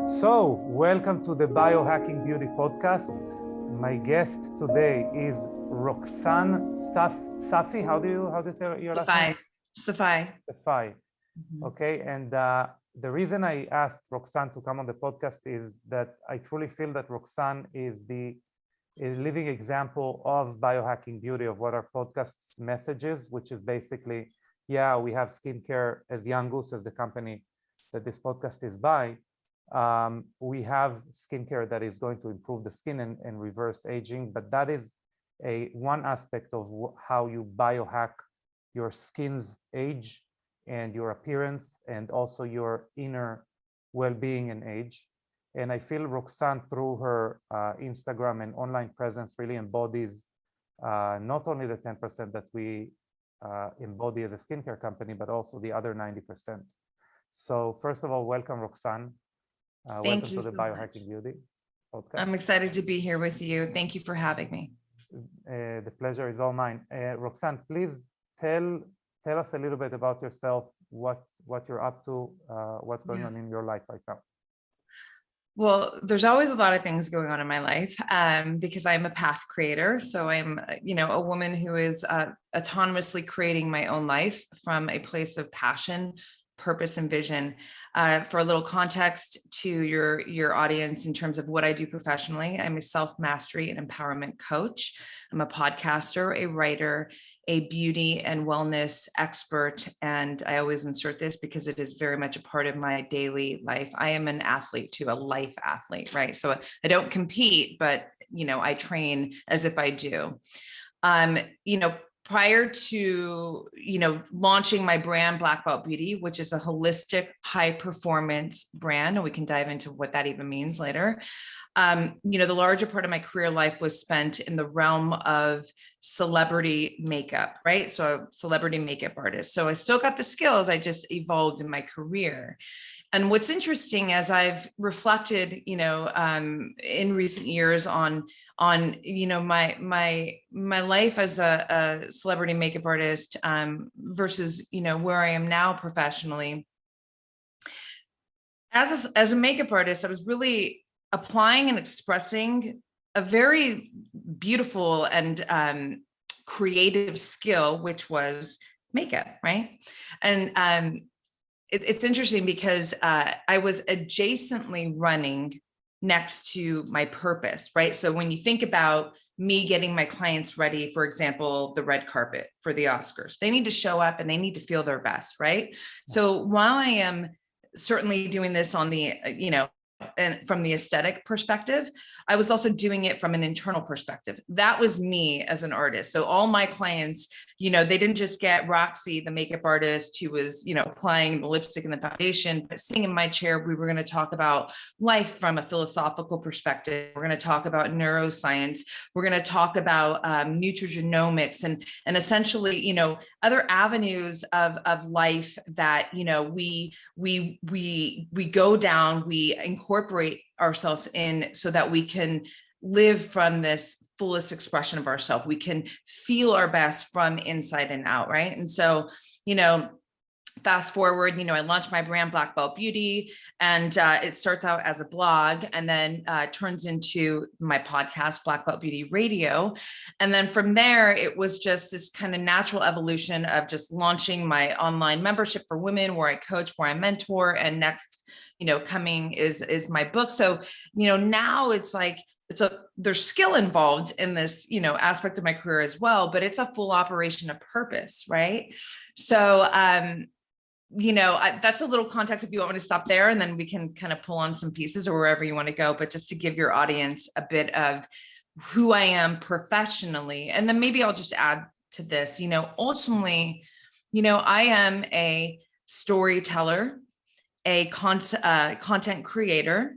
So, welcome to the Biohacking Beauty Podcast. My guest today is Roxanne Saffaie. How do you say your last name? Saffaie. Saffaie. Okay, and the reason I asked Roxanne to come on the podcast is that I truly feel that Roxanne is a living example of biohacking beauty, of what our podcast's message is, which is basically, yeah, we have skincare as Young Goose, as the company that this podcast is by. We have skincare that is going to improve the skin and reverse aging, but that is one aspect of how you biohack your skin's age and your appearance, and also your inner well-being and age. And I feel Roxanne, through her Instagram and online presence, really embodies not only the 10% that we embody as a skincare company, but also the other 90%. So first of all, welcome, Roxanne. Welcome to the Biohacking Beauty Podcast. I'm excited to be here with you. Thank you for having me. The pleasure is all mine. Roxanne, please tell us a little bit about yourself, what you're up to, what's going on in your life right now. Well, there's always a lot of things going on in my life because I'm a path creator. So I'm, a woman who is autonomously creating my own life from a place of passion, purpose, and vision. For a little context to your audience in terms of what I do professionally, I'm a self-mastery and empowerment coach. I'm a podcaster, a writer, a beauty and wellness expert. And I always insert this because it is very much a part of my daily life. I am an athlete too, a life athlete, right? So I don't compete, but, I train as if I do. Prior to, launching my brand, Balck Belt Beauty, which is a holistic high performance brand, and we can dive into what that even means later. The larger part of my career life was spent in the realm of celebrity makeup, right? So celebrity makeup artist. So I still got the skills, I just evolved in my career. And what's interesting, as I've reflected, in recent years on my life as a celebrity makeup artist versus where I am now professionally, as a makeup artist, I was really applying and expressing a very beautiful and creative skill, which was makeup, right? And it's interesting because I was adjacently running next to my purpose, right? So when you think about me getting my clients ready, for example, the red carpet for the Oscars, they need to show up and they need to feel their best, right? So while I am certainly doing this on the, and from the aesthetic perspective, I was also doing it from an internal perspective. That was me as an artist. So all my clients, they didn't just get Roxy, the makeup artist who was, applying the lipstick and the foundation, but sitting in my chair, we were going to talk about life from a philosophical perspective. We're going to talk about neuroscience. We're going to talk about nutrigenomics and essentially, other avenues of life that, we go down, we incorporate ourselves in so that we can live from this fullest expression of ourselves. We can feel our best from inside and out, right? And so, fast forward, I launched my brand, Balck Belt Beauty, and it starts out as a blog and then turns into my podcast, Balck Belt Beauty Radio. And then from there, it was just this kind of natural evolution of just launching my online membership for women, where I coach, where I mentor, and next, coming is my book. So, now it's like, there's skill involved in this, aspect of my career as well, but it's a full operation of purpose, right? So, that's a little context if you want me to stop there, and then we can kind of pull on some pieces or wherever you want to go, but just to give your audience a bit of who I am professionally. And then maybe I'll just add to this, ultimately, I am a storyteller, a content creator,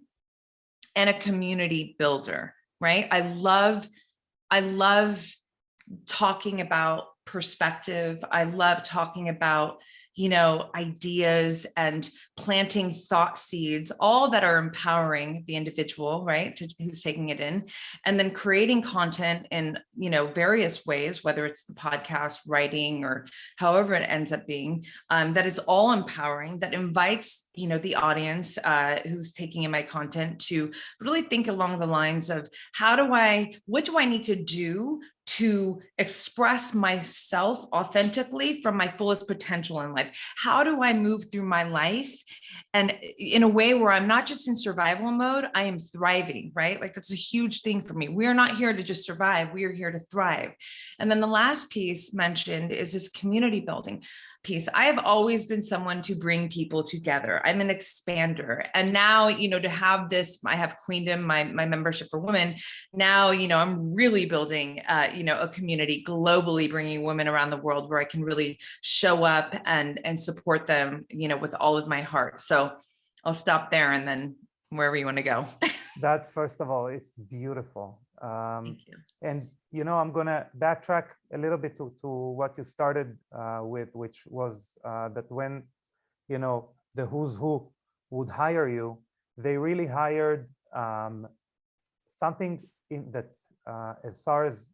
and a community builder, right? I love talking about perspective. I love talking about, ideas and planting thought seeds, all that are empowering the individual, right, who's taking it in, and then creating content in, various ways, whether it's the podcast, writing, or however it ends up being, that is all empowering, that invites, the audience who's taking in my content to really think along the lines of what do I need to do to express myself authentically from my fullest potential in life? How do I move through my life and in a way where I'm not just in survival mode, I am thriving, right? Like that's a huge thing for me. We are not here to just survive. We are here to thrive. And then the last piece mentioned is this community building piece. I have always been someone to bring people together. I'm an expander. And now, to have this, I have Queendom, my membership for women. Now, I'm really building, a community globally, bringing women around the world where I can really show up and support them, with all of my heart. So I'll stop there and then wherever you want to go. That, first of all, it's beautiful. Thank you. And, I'm going to backtrack a little bit to what you started with, which was that when, the who's who would hire you, they really hired something that, as far as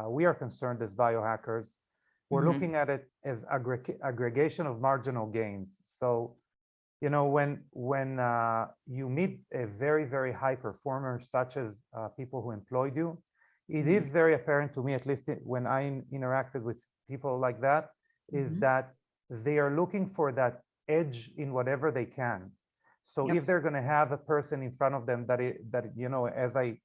we are concerned as biohackers, we're looking at it as aggregation of marginal gains. So, when you meet a very, very high performer, such as people who employed you, it is very apparent to me, at least when I interacted with people like that, is that they are looking for that edge in whatever they can. So if they're going to have a person in front of them that as I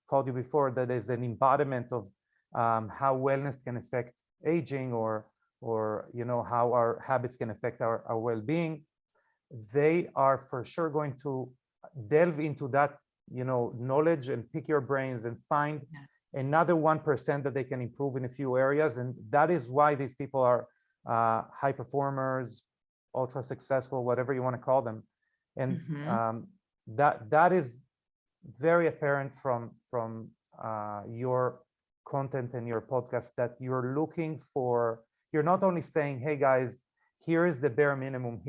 called you before, that is an embodiment of how wellness can affect aging, or how our habits can affect our well-being, they are for sure going to delve into that knowledge and pick your brains and find another 1% that they can improve in a few areas. And that is why these people are high performers, ultra successful, whatever you want to call them. And that is very apparent from your content and your podcast, that you're looking for, you're not only saying, hey guys, here is the bare minimum,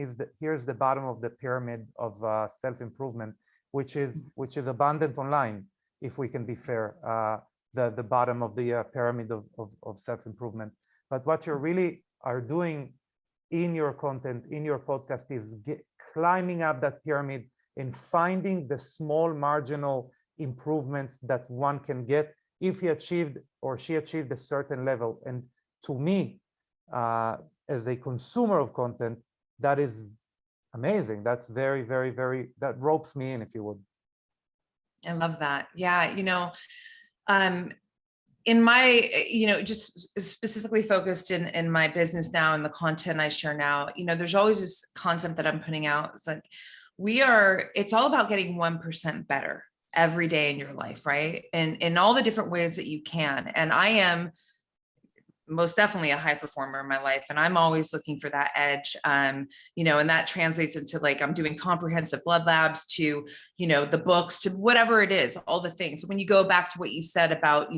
here's the bottom of the pyramid of self-improvement, which is abundant online, if we can be fair, the bottom of the pyramid of self-improvement. But what you really are doing in your content, in your podcast, is climbing up that pyramid and finding the small marginal improvements that one can get if he achieved or she achieved a certain level. And to me, as a consumer of content, that is amazing. That's very, very, very, that ropes me in, if you would. I love that. Yeah. In my, just specifically focused in my business now and the content I share now, there's always this concept that I'm putting out. It's like, it's all about getting 1% better every day in your life, right? And in all the different ways that you can. And I am most definitely a high performer in my life. And I'm always looking for that edge, and that translates into, like, I'm doing comprehensive blood labs to, the books, to whatever it is, all the things. When you go back to what you said about,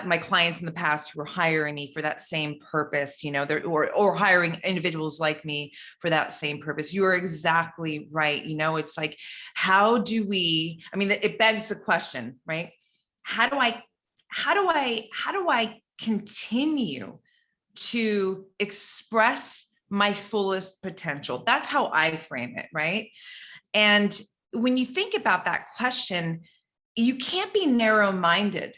my clients in the past who were hiring me for that same purpose, or hiring individuals like me for that same purpose. You are exactly right. It's like, how do we, it begs the question, right? How do I continue to express my fullest potential? That's how I frame it, right? And when you think about that question, you can't be narrow-minded.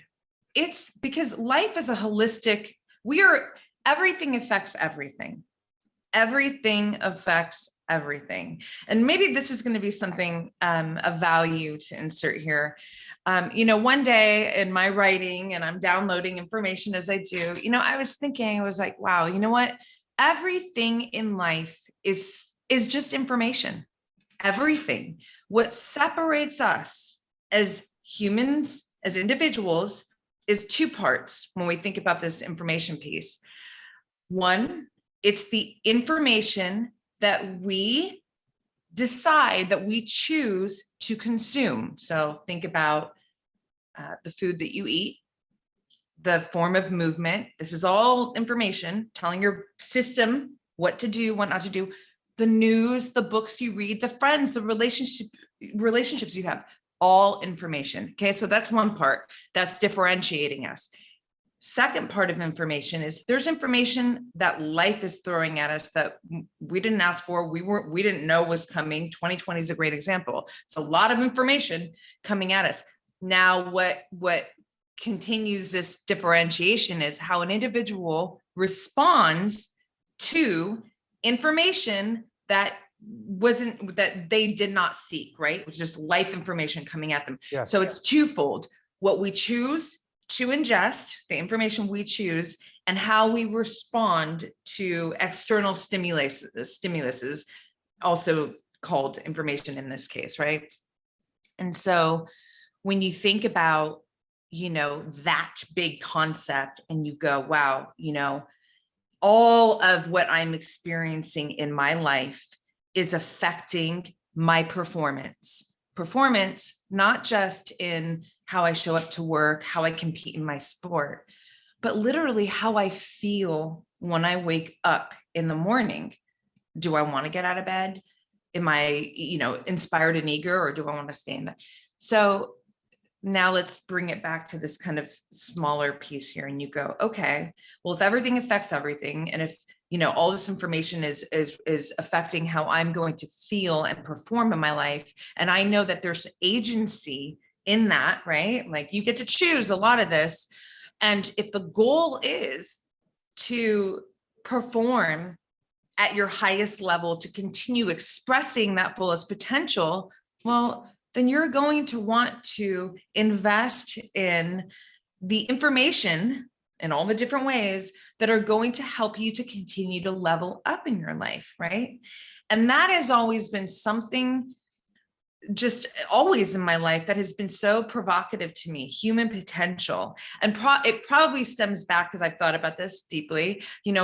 It's because life is a holistic, everything affects everything. Everything affects everything. And maybe this is going to be something of value to insert here. One day in my writing, and I'm downloading information as I do, I was thinking, I was like, wow, you know what? Everything in life is just information. Everything. What separates us as humans, as individuals, is two parts when we think about this information piece. One, it's the information that we decide, that we choose to consume. So think about the food that you eat, the form of movement. This is all information telling your system what to do, what not to do, the news, the books you read, the friends, the relationships you have, all information. Okay. So that's one part that's differentiating us. Second part of information is there's information that life is throwing at us that we didn't ask for. We didn't know was coming. 2020 is a great example. It's a lot of information coming at us. Now, what continues this differentiation is how an individual responds to information that they did not seek, right? It was just life information coming at them. Yes. So it's twofold. What we choose to ingest, the information we choose, and how we respond to external stimuluses, also called information in this case, right? And so when you think about, that big concept and you go, wow, all of what I'm experiencing in my life is affecting my performance, not just in how I show up to work, how I compete in my sport, but literally how I feel when I wake up in the morning. Do I want to get out of bed? Am I, inspired and eager, or do I want to stay in bed? So now let's bring it back to this kind of smaller piece here. And you go, okay, well, if everything affects everything, and if, all this information is affecting how I'm going to feel and perform in my life, and I know that there's agency in that, right? Like you get to choose a lot of this. And if the goal is to perform at your highest level, to continue expressing that fullest potential, well, then you're going to want to invest in the information in all the different ways that are going to help you to continue to level up in your life, right? And that has always been something just always in my life that has been so provocative to me, human potential. And it probably stems back, because I've thought about this deeply,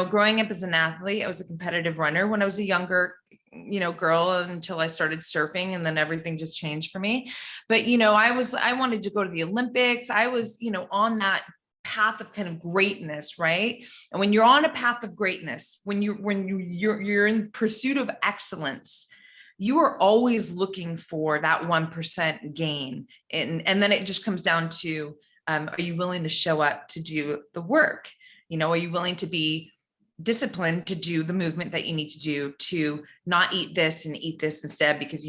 growing up as an athlete. I was a competitive runner when I was a younger, girl, until I started surfing, and then everything just changed for me. But, I wanted to go to the Olympics. I was, on that path of kind of greatness, right? And when you're on a path of greatness, when you're in pursuit of excellence, you are always looking for that 1% gain. And then it just comes down to, are you willing to show up to do the work? Are you willing to be disciplined to do the movement that you need to do, to not eat this and eat this instead, because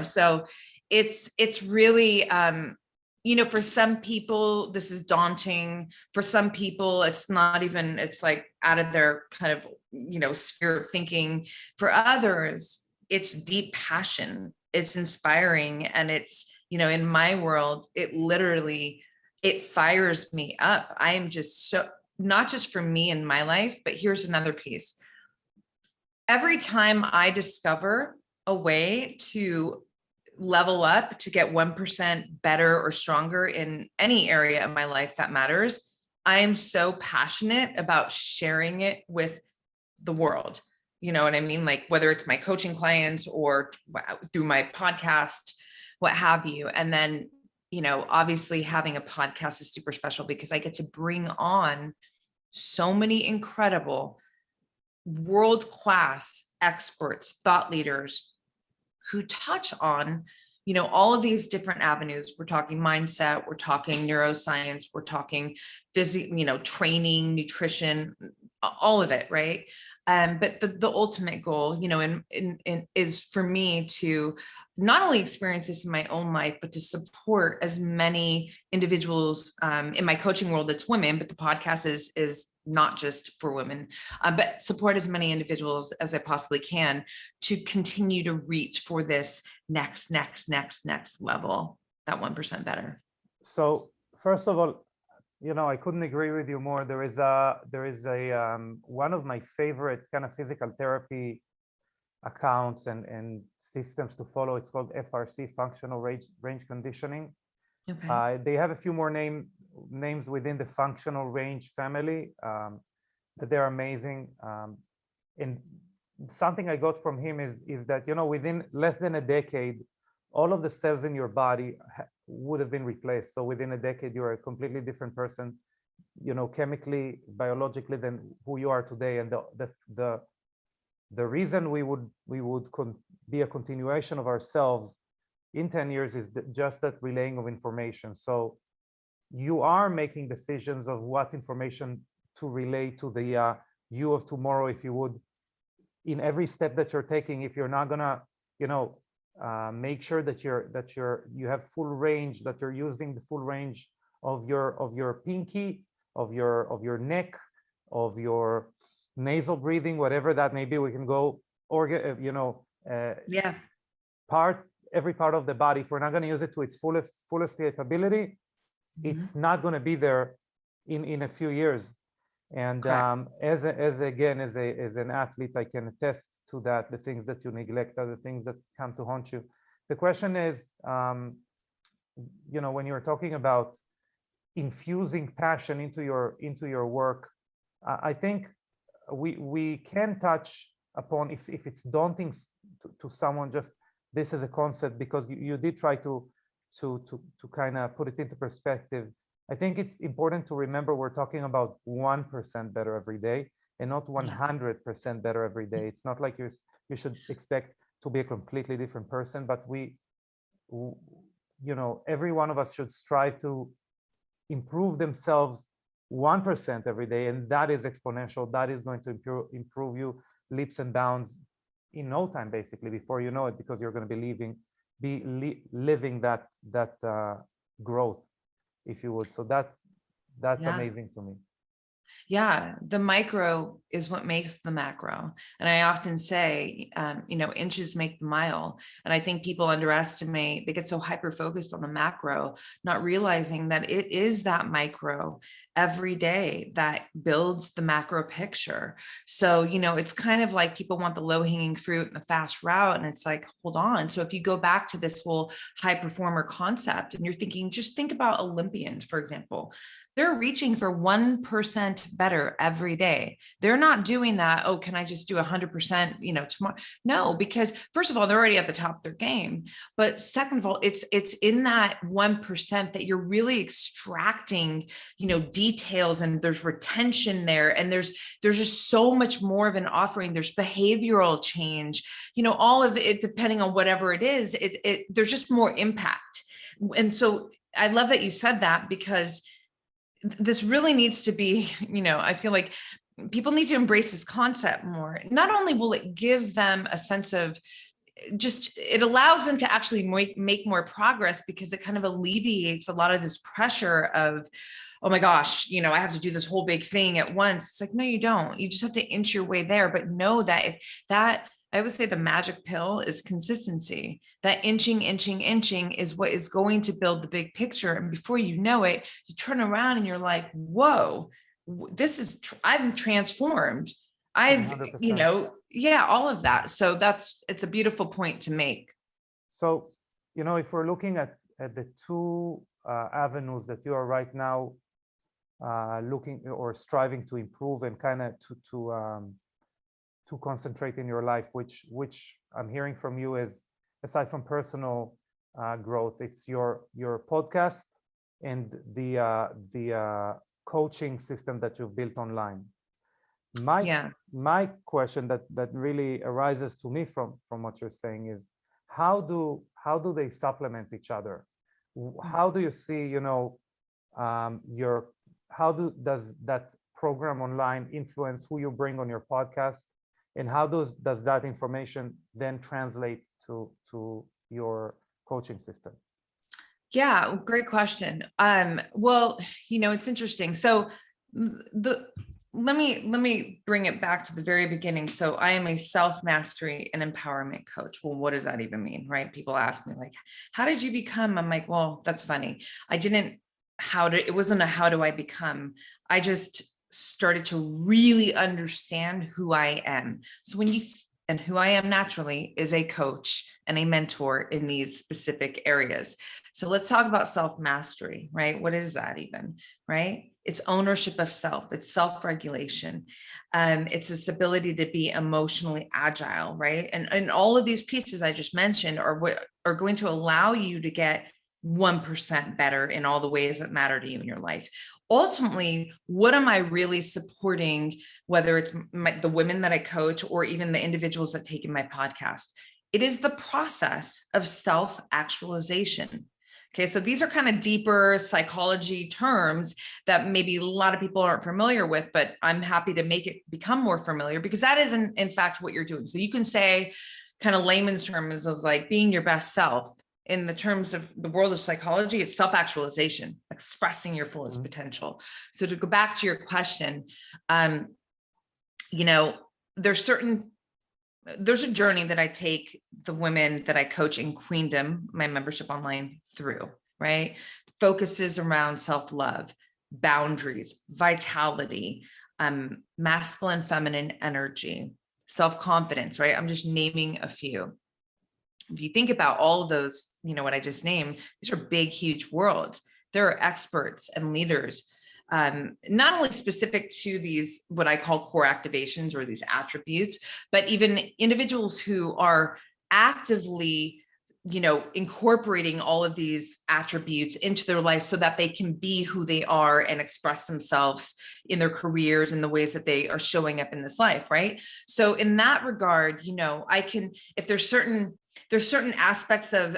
so it's really, for some people, this is daunting. For some people, it's not even, it's like out of their kind of, sphere of thinking. For others, it's deep passion, it's inspiring. And it's, in my world, it fires me up. I am just so, not just for me in my life, but here's another piece. Every time I discover a way to level up, to get 1% better or stronger in any area of my life that matters, I am so passionate about sharing it with the world. You know what I mean? Like whether it's my coaching clients or through my podcast, what have you. And then, obviously having a podcast is super special because I get to bring on so many incredible world-class experts, thought leaders who touch on, all of these different avenues. We're talking mindset, we're talking neuroscience, we're talking training, nutrition, all of it, right? But the ultimate goal, is for me to not only experience this in my own life, but to support as many individuals in my coaching world that's women, but the podcast is not just for women, but support as many individuals as I possibly can to continue to reach for this next level, that 1% better. So first of all, I couldn't agree with you more. There is a one of my favorite kind of physical therapy accounts and systems to follow. It's called FRC, Functional Range Conditioning. Okay. They have a few more names within the functional range family, but they're amazing. And something I got from him is that within less than a decade, all of the cells in your body would have been replaced. So within a decade, you're a completely different person, chemically, biologically, than who you are today. And the The reason we would be a continuation of ourselves in 10 years is just that relaying of information. So you are making decisions of what information to relay to the you of tomorrow, if you would, in every step that you're taking. If you're not gonna, make sure that you have full range, that you're using the full range of your pinky, of your neck, of your nasal breathing, whatever that may be. We can go Yeah. every part of the body. If we're not going to use it to its fullest capability, it's not going to be there in a few years. And as an athlete, I can attest to that. The things that you neglect are the things that come to haunt you. The question is, when you're talking about infusing passion into your work, I think we can touch upon, if it's daunting to someone, just this as a concept, because you did try to kind of put it into perspective. I think it's important to remember we're talking about 1% better every day, and not 100% better every day. It's not like you should expect to be a completely different person, but every one of us should strive to improve themselves 1% every day, and that is exponential. That is going to improve you leaps and bounds in no time, basically, before you know it, because you're going to be living that growth, if you would. So that's amazing to me. Yeah, the micro is what makes the macro. And I often say, inches make the mile. And I think people underestimate, they get so hyper-focused on the macro, not realizing that it is that micro every day that builds the macro picture. So, it's kind of like people want the low-hanging fruit and the fast route. And it's like, hold on. So if you go back to this whole high performer concept and you're thinking, just think about Olympians, for example. They're reaching for 1% better every day. They're not doing that. Oh, can I just do 100%, tomorrow? No, because first of all, they're already at the top of their game. But second of all, it's in that 1% that you're really extracting, details, and there's retention there. And there's just so much more of an offering. There's behavioral change, all of it, depending on whatever it is, there's just more impact. And so I love that you said that, because this really needs to be, I feel like people need to embrace this concept more. Not only will it give them a sense of it allows them to actually make more progress, because it kind of alleviates a lot of this pressure of, oh my gosh, I have to do this whole big thing at once. It's like, no, you don't. You just have to inch your way there. But know that I would say the magic pill is consistency. That inching is what is going to build the big picture. And before you know it, you turn around and you're like, whoa, I'm transformed. 100%. All of that. So it's a beautiful point to make. So, if we're looking at the two avenues that you are right now looking or striving to improve and kind of to concentrate in your life, which I'm hearing from you is, aside from personal growth, it's your podcast and the coaching system that you've built online. My question that really arises to me from what you're saying is, how do they supplement each other? How do you see, does that program online influence who you bring on your podcast? And how does that information then translate to your coaching system? Yeah, great question. Well, it's interesting. So let me bring it back to the very beginning. So I am a self-mastery and empowerment coach. Well, what does that even mean, right? People ask me, like, how did you become? I'm like, well, that's funny. It wasn't a how do I become? I just started to really understand who I am. So and who I am naturally is a coach and a mentor in these specific areas. So let's talk about self-mastery, right? What is that even, right? It's ownership of self. It's self-regulation. It's this ability to be emotionally agile, right? And all of these pieces I just mentioned are going to allow you to get 1% better in all the ways that matter to you in your life. Ultimately, what am I really supporting, whether it's the women that I coach or even the individuals that take in my podcast? It is the process of self-actualization. Okay, so these are kind of deeper psychology terms that maybe a lot of people aren't familiar with, but I'm happy to make it become more familiar, because that is in fact what you're doing. So you can say, kind of layman's terms, is like being your best self. In the terms of the world of psychology, it's self-actualization, expressing your fullest potential. So to go back to your question, you know, there's a journey that I take the women that I coach in Queendom, my membership online, through, right? Focuses around self-love, boundaries, vitality, masculine, feminine energy, self-confidence, right? I'm just naming a few. If you think about all of those, you know, what I just named, these are big, huge worlds. There are experts and leaders, not only specific to these, what I call core activations or these attributes, but even individuals who are actively, you know, incorporating all of these attributes into their life so that they can be who they are and express themselves in their careers and the ways that they are showing up in this life, right? So in that regard, you know, I can, if there's certain aspects of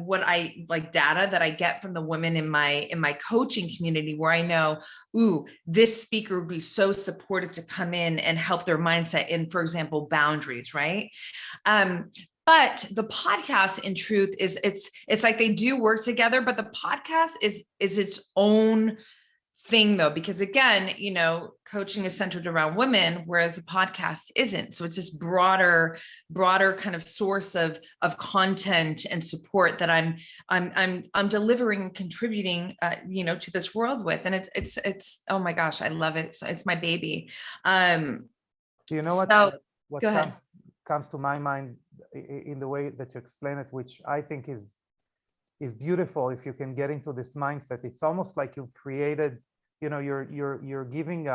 what I like, data that I get from the women in my coaching community, where I know, ooh, this speaker would be so supportive to come in and help their mindset in, for example, boundaries, right? But the podcast, in truth, is it's like they do work together, but the podcast is its own thing, though, because again, you know, coaching is centered around women, whereas the podcast isn't. So it's this broader kind of source of content and support that I'm delivering and contributing, you know, to this world with. And it's oh my gosh, I love it. So it's my baby. You know what? So What go ahead. comes to my mind in the way that you explain it, which I think is beautiful. If you can get into this mindset, it's almost like you've created, you know, you're giving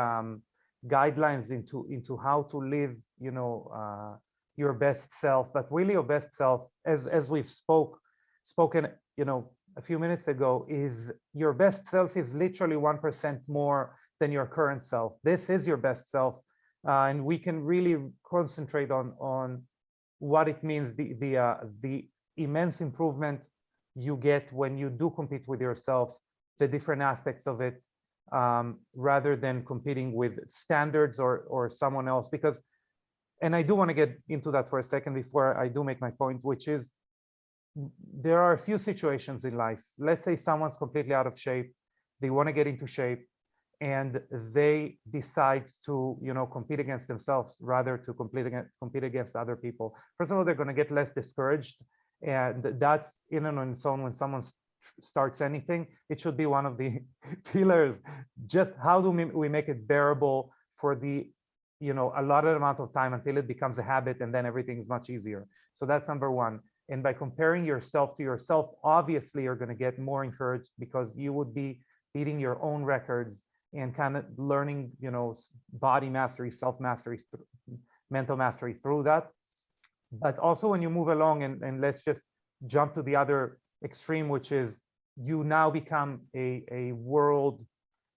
guidelines into how to live, you know, your best self. But really, your best self, as we've spoken, you know, a few minutes ago, is your best self is literally 1% more than your current self. This is your best self, and we can really concentrate on what it means, the immense improvement you get when you do compete with yourself, the different aspects of it, rather than competing with standards or someone else. Because, and I do want to get into that for a second before I do make my point, which is there are a few situations in life. Let's say someone's completely out of shape, they want to get into shape, and they decide to, you know, compete against themselves rather to compete against other people. First of all, they're going to get less discouraged, and that's in and on its own. When someone starts anything, it should be one of the pillars. Just how do we make it bearable for the, you know, allotted amount of time until it becomes a habit, and then everything is much easier. So that's number one. And by comparing yourself to yourself, obviously you're going to get more encouraged, because you would be beating your own records and kind of learning, you know, body mastery, self-mastery, mental mastery through that. But also when you move along, and let's just jump to the other extreme, which is you now become a world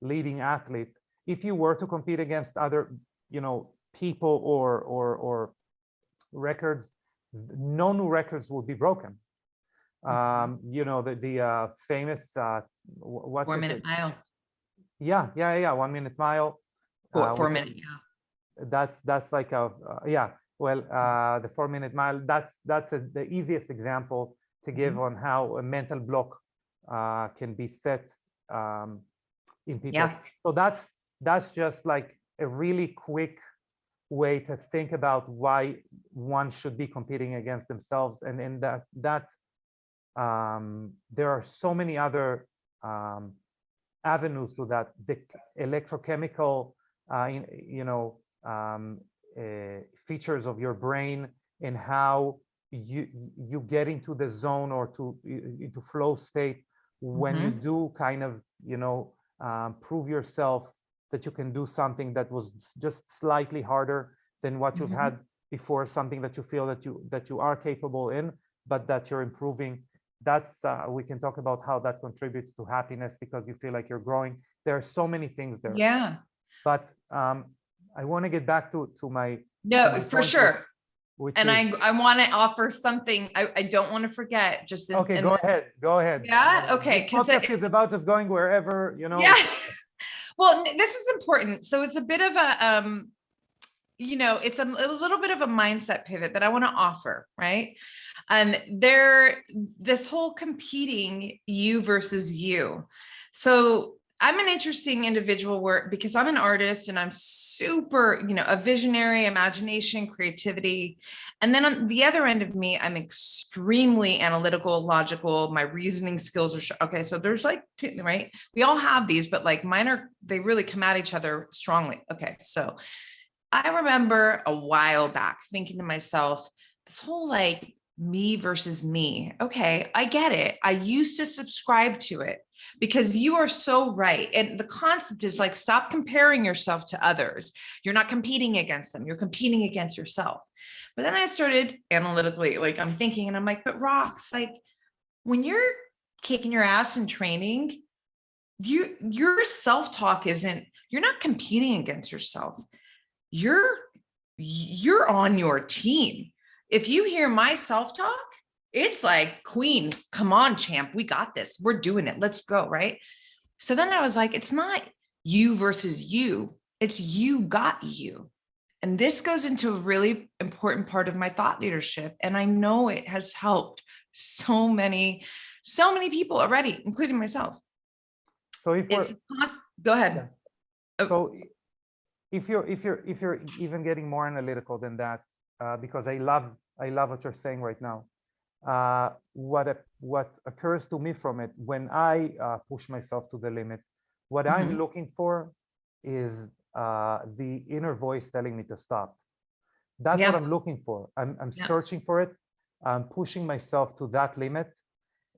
leading athlete. If you were to compete against other, you know, people or records, no new records will be broken. You know, the famous what's 4 minute mile. Yeah, 1 minute mile. 4 minute, yeah. That's like a yeah. Well, the 4 minute mile. That's the easiest example to give on how a mental block can be set in people. Yeah. So that's just like a really quick way to think about why one should be competing against themselves, and in that there are so many other avenues to that. The electrochemical, you know, features of your brain, and how you get into the zone or into flow state when you do kind of, you know, prove yourself that you can do something that was just slightly harder than what you've had before, something that you feel that you are capable in, but that you're improving. that's we can talk about how that contributes to happiness because you feel like you're growing. There are so many things there. Yeah. But I want to get back to my for sure. Which and is, I want to offer something. I don't want to forget. Just okay, go ahead. Yeah. Okay. Because podcast is about just going wherever, you know. Yeah. Well, this is important. So it's a bit of a it's a little bit of a mindset pivot that I want to offer, right? This whole competing you versus you. So I'm an interesting individual because I'm an artist and I'm super, a visionary, imagination, creativity. And then on the other end of me, I'm extremely analytical, logical. My reasoning skills are, okay. So there's like, right. We all have these, but like mine they really come at each other strongly. Okay. So I remember a while back thinking to myself, this whole like me versus me. Okay, I get it. I used to subscribe to it because you are so right. And the concept is like, stop comparing yourself to others. You're not competing against them. You're competing against yourself. But then I started analytically, like I'm thinking and I'm like, but Rox, like when you're kicking your ass in training, your self-talk you're not competing against yourself. You're on your team. If you hear my self-talk, it's like, queen, come on, champ. We got this. We're doing it. Let's go. Right. So then I was like, it's not you versus you. It's you got you. And this goes into a really important part of my thought leadership. And I know it has helped so many people already, including myself. So go ahead. Yeah. So if you're even getting more analytical than that, because I love what you're saying right now. What occurs to me from it when I push myself to the limit, what I'm looking for is the inner voice telling me to stop. That's what I'm looking for. I'm searching for it. I'm pushing myself to that limit.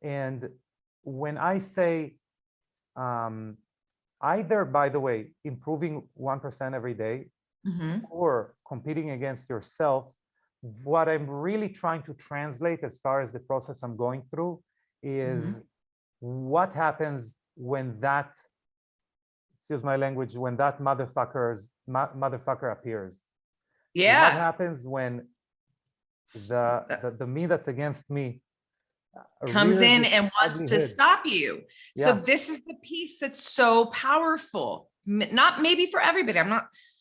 And when I say either, by the way, improving 1% every day or competing against yourself, what I'm really trying to translate as far as the process I'm going through is what happens when that, excuse my language, when that motherfucker appears. Yeah. What happens when the me that's against me comes in and wants to stop you. Yeah. So this is the piece that's so powerful. Not maybe for everybody.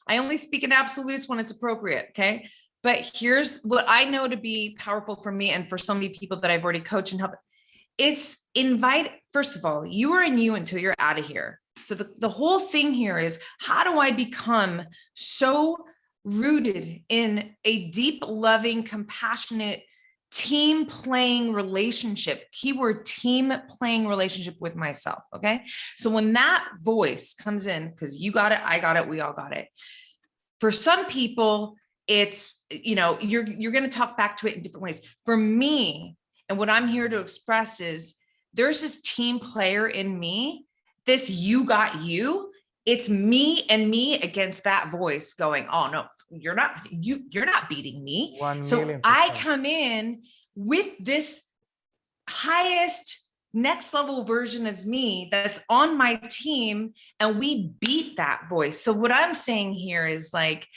I only speak in absolutes when it's appropriate. Okay. But here's what I know to be powerful for me and for so many people that I've already coached and helped. It's first of all, you are in you until you're out of here. So the whole thing here is, how do I become so rooted in a deep, loving, compassionate, team playing relationship, keyword team playing relationship with myself. Okay. So when that voice comes in, because you got it, I got it, we all got it. For some people, it's, you're going to talk back to it in different ways. For me, and what I'm here to express is there's this team player in me, this you got you. It's me and me against that voice going, oh no, you're not beating me. So I come in with this highest next level version of me that's on my team and we beat that voice. So what I'm saying here is like,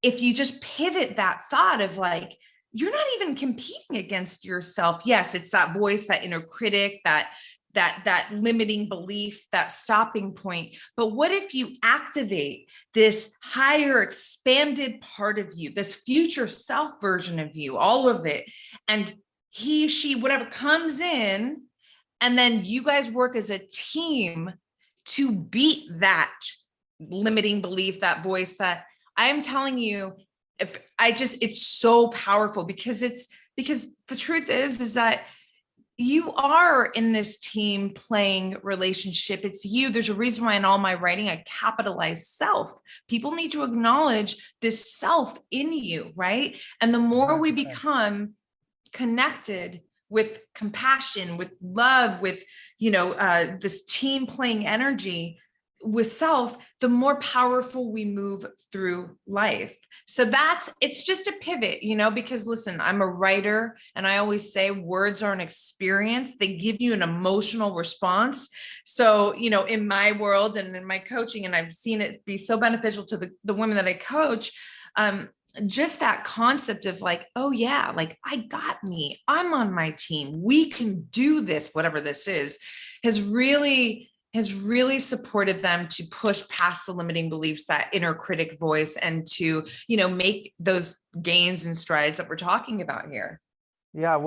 if you just pivot that thought of like, you're not even competing against yourself. Yes, it's that voice, that inner critic, that limiting belief, that stopping point. But what if you activate this higher expanded part of you, this future self version of you, all of it, and he, she, whatever comes in, and then you guys work as a team to beat that limiting belief, that voice, that I am telling you, it's so powerful because the truth is that you are in this team playing relationship. It's you. There's a reason why in all my writing, I capitalize self. People need to acknowledge this self in you, right? And the more we become connected with compassion, with love, with, this team playing energy, with self, the more powerful we move through life. So it's just a pivot, because listen, I'm a writer, and I always say words are an experience. They give you an emotional response. So, in my world and in my coaching, and I've seen it be so beneficial to the women that I coach, just that concept of like, oh yeah, like I got me, I'm on my team, we can do this, whatever this is, has really supported them to push past the limiting beliefs, that inner critic voice, and to, make those gains and strides that we're talking about here. Yeah,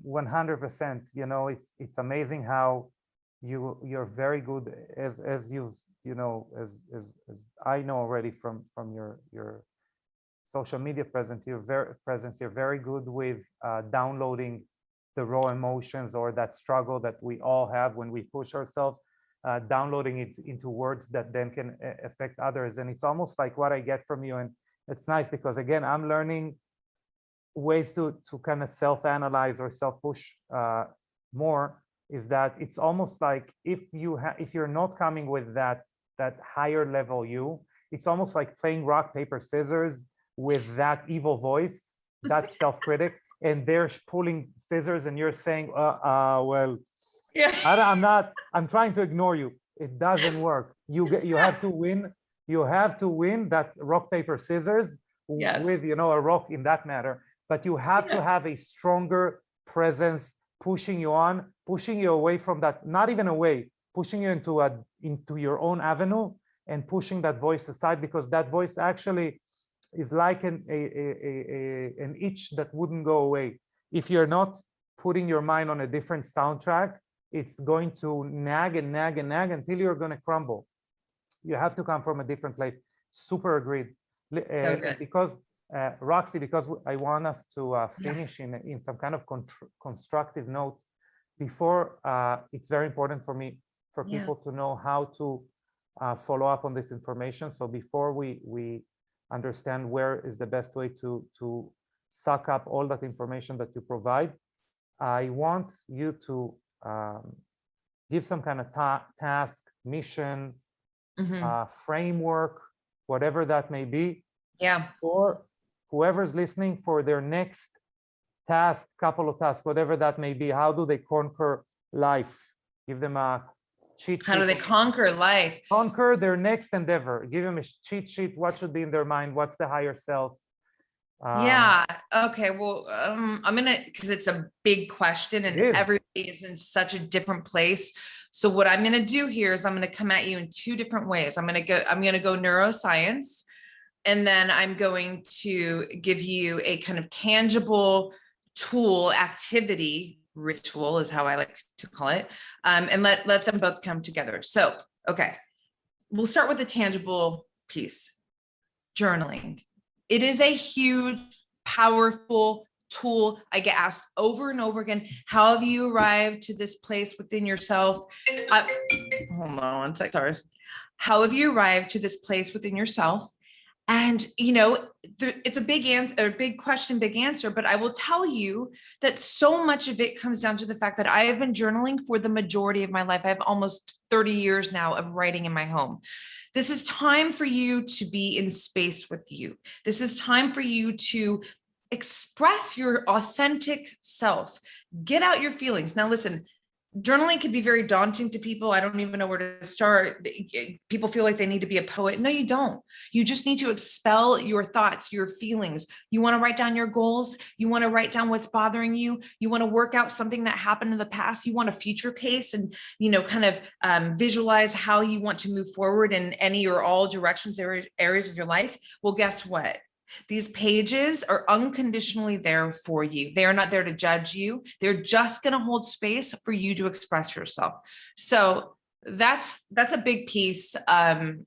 100%. It's amazing how you're very good, as you've, as I know already from your social media presence. You're very good with downloading the raw emotions or that struggle that we all have when we push ourselves, downloading it into words that then can affect others. And it's almost like what I get from you. And it's nice because, again, I'm learning ways to kind of self-analyze or self-push more. Is that it's almost like if you're not coming with that higher level it's almost like playing rock, paper, scissors with that evil voice, that self-critic, and they're pulling scissors and you're saying, well, yeah. I'm trying to ignore you. It doesn't work. You have to win. You have to win that rock, paper, scissors. Yes. With, a rock in that matter, but you have to have a stronger presence pushing you on, pushing you away from that, not even away, pushing you into your own avenue and pushing that voice aside, because that voice actually is like an itch that wouldn't go away. If you're not putting your mind on a different soundtrack, it's going to nag and nag and nag until you're going to crumble. You have to come from a different place. Super agreed. Because Roxy, because I want us to finish in some kind of constructive note. Before, it's very important for people to know how to follow up on this information. So before we understand where is the best way to suck up all that information that you provide, I want you to give some kind of task, mission, framework, whatever that may be. Yeah. Or whoever's listening for their next task, couple of tasks, whatever that may be. How do they conquer life? Give them a cheat sheet. How do they conquer life? Conquer their next endeavor. Give them a cheat sheet. What should be in their mind? What's the higher self? Yeah. Okay. Well, I'm because it's a big question and everybody is in such a different place. So what I'm going to do here is I'm going to come at you in two different ways. I'm going to go neuroscience, and then I'm going to give you a kind of tangible tool, activity, ritual is how I like to call it. And let them both come together. So, okay, we'll start with the tangible piece, journaling. It is a huge, powerful tool. I get asked over and over again, how have you arrived to this place within yourself? Hold on one sec, sorry. How have you arrived to this place within yourself? And, it's a big answer, big question, big answer, but I will tell you that so much of it comes down to the fact that I have been journaling for the majority of my life. I have almost 30 years now of writing in my home. This is time for you to be in space with you. This is time for you to express your authentic self. Get out your feelings. Now, listen, journaling can be very daunting to people. I don't even know where to start. People feel like they need to be a poet. No, you don't. You just need to expel your thoughts, your feelings. You want to write down your goals. You want to write down what's bothering you. You want to work out something that happened in the past. You want to future pace and, kind of visualize how you want to move forward in any or all directions, areas of your life. Well, guess what? These pages are unconditionally there for you. They are not there to judge you. They're just going to hold space for you to express yourself. So that's a big piece that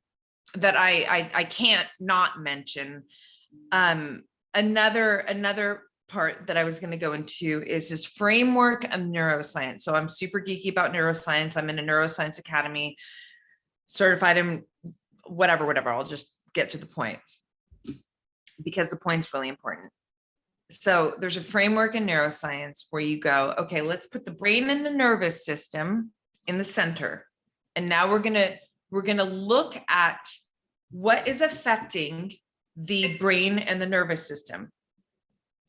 I can't not mention. Another part that I was going to go into is this framework of neuroscience. So I'm super geeky about neuroscience. I'm in a neuroscience academy, certified in whatever. I'll just get to the point, because the point's really important. So there's a framework in neuroscience where you go, okay, let's put the brain and the nervous system in the center. And now we're going to we're going to look at what is affecting the brain and the nervous system.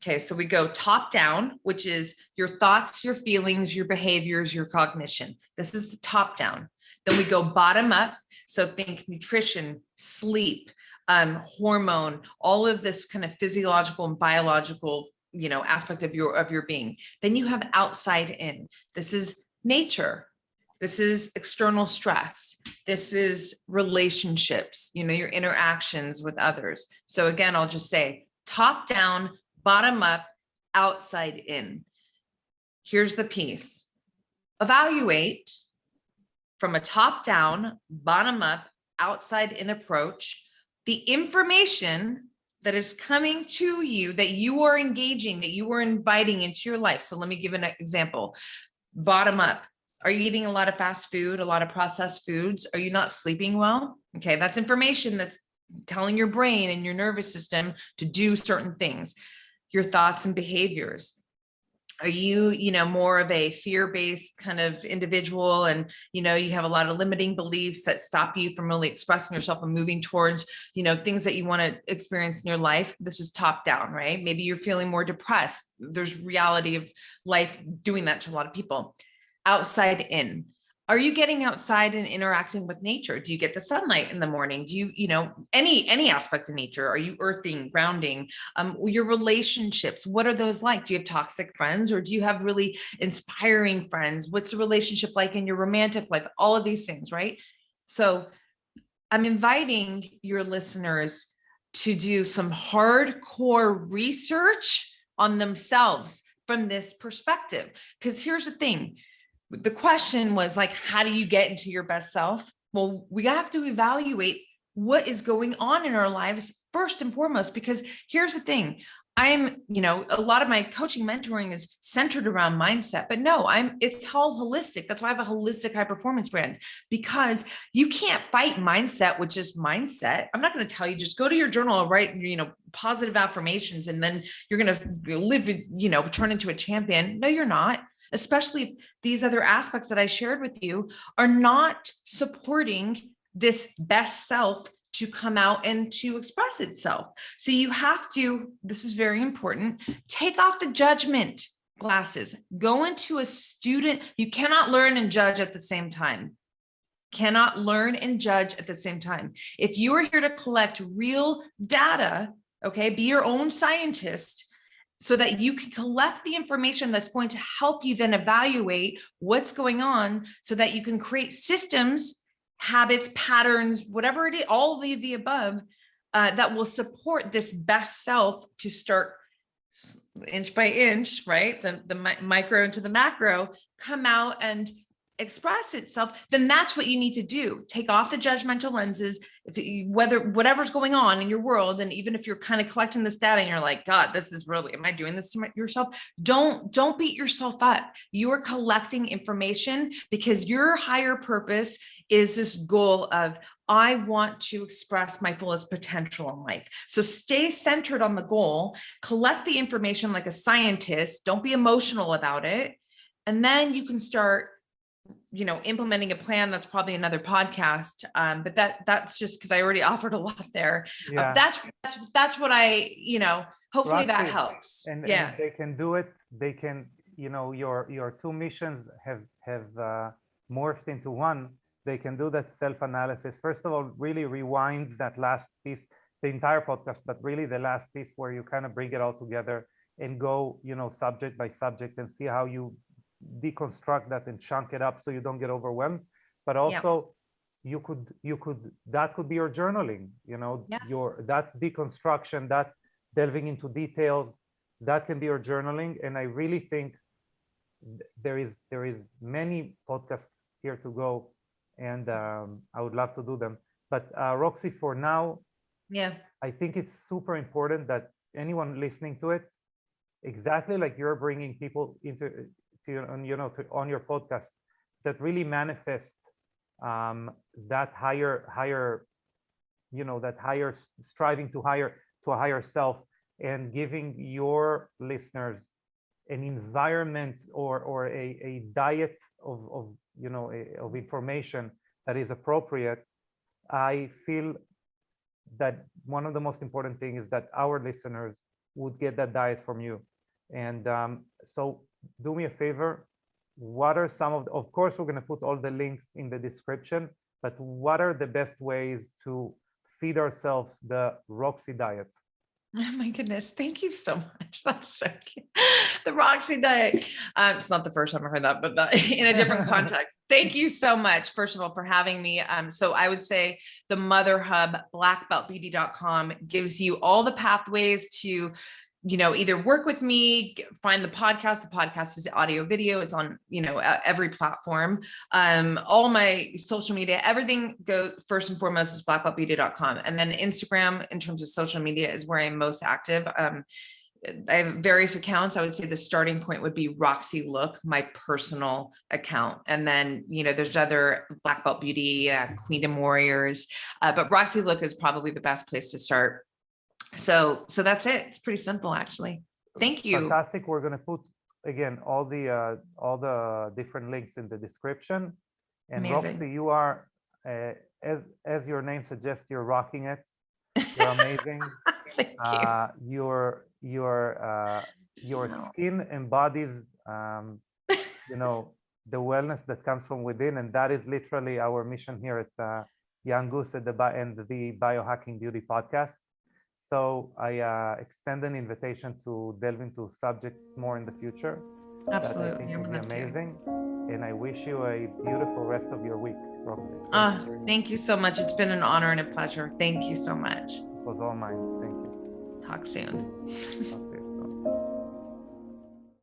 Okay, so we go top down, which is your thoughts, your feelings, your behaviors, your cognition. This is the top down. Then we go bottom up. So think nutrition, sleep, hormone, all of this kind of physiological and biological, aspect of your being. Then you have outside in. This is nature. This is external stress. This is relationships, your interactions with others. So again, I'll just say top down, bottom up, outside in. Here's the piece. Evaluate from a top down, bottom up, outside in approach, the information that is coming to you, that you are engaging, that you are inviting into your life. So let me give an example. Bottom up. Are you eating a lot of fast food, a lot of processed foods? Are you not sleeping well? Okay, that's information that's telling your brain and your nervous system to do certain things. Your thoughts and behaviors. Are you, more of a fear-based kind of individual, and, you have a lot of limiting beliefs that stop you from really expressing yourself and moving towards, things that you want to experience in your life? This is top down, right? Maybe you're feeling more depressed. There's reality of life doing that to a lot of people. Outside in. Are you getting outside and interacting with nature? Do you get the sunlight in the morning? Do you, any aspect of nature? Are you earthing, grounding? Your relationships, what are those like? Do you have toxic friends, or do you have really inspiring friends? What's the relationship like in your romantic life? All of these things, right? So I'm inviting your listeners to do some hardcore research on themselves from this perspective. Because here's the thing. The question was like, how do you get into your best self? Well, we have to evaluate what is going on in our lives first and foremost, because here's the thing. A lot of my coaching mentoring is centered around mindset, but no, it's all holistic. That's why I have a holistic high performance brand, because you can't fight mindset with just mindset. I'm not going to tell you, just go to your journal, write, positive affirmations, and then you're going to live, turn into a champion. No, you're not. Especially if these other aspects that I shared with you are not supporting this best self to come out and to express itself. So you have to, this is very important, take off the judgment glasses, go into a student. You cannot learn and judge at the same time. Cannot learn and judge at the same time. If you are here to collect real data, okay, be your own scientist, so that you can collect the information that's going to help you then evaluate what's going on, so that you can create systems, habits, patterns, whatever it is, all of the above, that will support this best self to start inch by inch, right? The micro into the macro, come out and express itself. Then that's what you need to do. Take off the judgmental lenses, whatever's going on in your world. And even if you're kind of collecting this data and you're like, God, this is really, am I doing this to yourself? Don't beat yourself up. You're collecting information because your higher purpose is this goal of, I want to express my fullest potential in life. So stay centered on the goal, collect the information like a scientist, don't be emotional about it. And then you can start implementing a plan. That's probably another podcast. But that's just because I already offered a lot there. Yeah. That's what I, hopefully that helps. And yeah. And they can do it. They can, your two missions have morphed into one. They can do that self-analysis. First of all, really rewind that last piece, the entire podcast, but really the last piece where you kind of bring it all together and go, subject by subject, and see how you deconstruct that and chunk it up so you don't get overwhelmed. But also you could that could be your journaling, that deconstruction, that delving into details, that can be your journaling. And I really think there is many podcasts here to go, and I would love to do them. But Roxy, for now, I think it's super important that anyone listening to it, exactly like you're bringing people into on your podcast, that really manifest that higher striving to a higher self, and giving your listeners an environment or a diet of information that is appropriate, I feel that one of the most important things is that our listeners would get that diet from you. And so do me a favor. What are some of course, we're going to put all the links in the description, but what are the best ways to feed ourselves the Roxy diet? Oh my goodness. Thank you so much. That's so cute. The Roxy diet. It's not the first time I heard that, but in a different context. Thank you so much, first of all, for having me. So I would say the Mother Hub, blackbeltbeauty.com, gives you all the pathways to, either work with me, find the podcast. The podcast is audio video. It's on, every platform. All my social media, everything first and foremost is blackbeltbeauty.com. And then Instagram, in terms of social media, is where I'm most active. I have various accounts. I would say the starting point would be Roxy Look, my personal account. And then, there's other Balck Belt Beauty, Queendom Warriors, but Roxy Look is probably the best place to start. So that's it. It's pretty simple, actually. Thank you. Fantastic. We're going to put, again, all the different links in the description. And Amazing. Roxy, you are, as your name suggests, you're rocking it. You're amazing. Thank you. Your skin embodies, the wellness that comes from within, and that is literally our mission here at Young Goose and the Biohacking Beauty podcast. So I extend an invitation to delve into subjects more in the future. Absolutely. That I think will be amazing. And I wish you a beautiful rest of your week, Roxy. Thank you so much. It's been an honor and a pleasure. Thank you so much. It was all mine. Thank you. Talk soon. Okay.